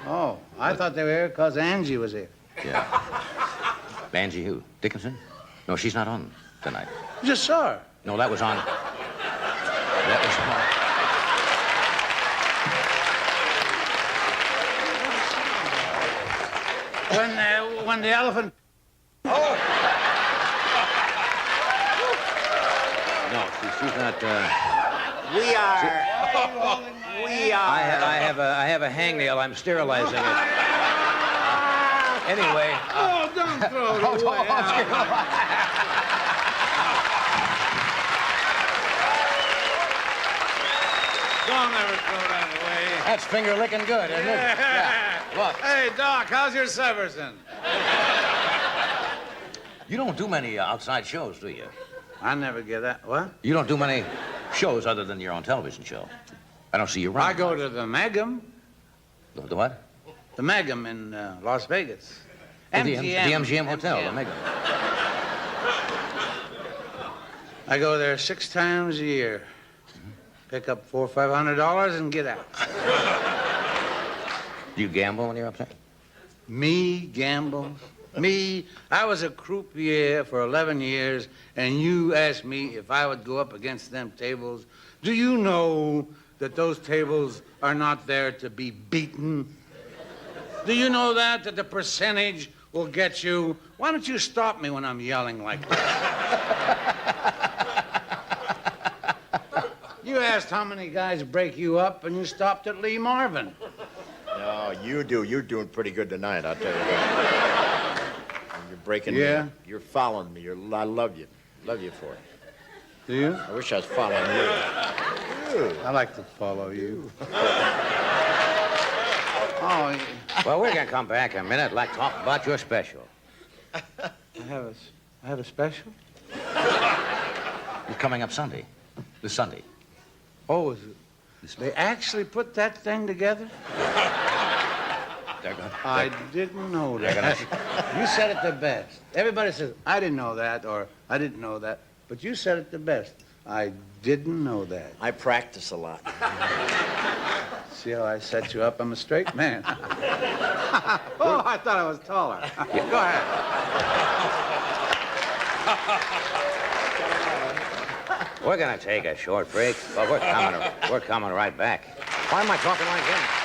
Oh, I thought they were here because Angie was here. Yeah. Angie who? Dickinson? No, she's not on tonight. You just saw her. No, that was on... That was When the elephant... No, she's not, We are. I have a hangnail. I'm sterilizing it. Anyway. Oh, don't throw it away. Don't ever throw that away. That's finger licking good, isn't it? Yeah. Look. Hey, Doc, how's your Severson? You don't do many outside shows, do you? I never get that. What? You don't do many shows other than your own television show. I don't see you around. I go to the Megam. The what? The Megam in Las Vegas. Oh, the MGM Hotel, the Megam. I go there 6 times a year. Pick up $400 or $500 and get out. Do you gamble when you're up there? Me gamble? Me? I was a croupier for 11 years, and you asked me if I would go up against them tables. Do you know that those tables are not there to be beaten? Do you know that the percentage will get you? Why don't you stop me when I'm yelling like that? You asked how many guys break you up, and you stopped at Lee Marvin. No, you do. You're doing pretty good tonight, I'll tell you what. You're breaking me up. You're following me. I love you. Love you for it. Do you? I wish I was following you. I like to follow you. Oh, well, we're gonna come back in a minute. Like talk about your special. I have a special. It's coming up Sunday. This Sunday. Oh, is it? They actually put that thing together? I didn't know that. You said it the best. Everybody says, I didn't know that, or I didn't know that. But you said it the best. I didn't know that. I practice a lot. See how I set you up? I'm a straight man. Oh, I thought I was taller. Go ahead. We're gonna take a short break, but we're coming right back. Why am I talking like this?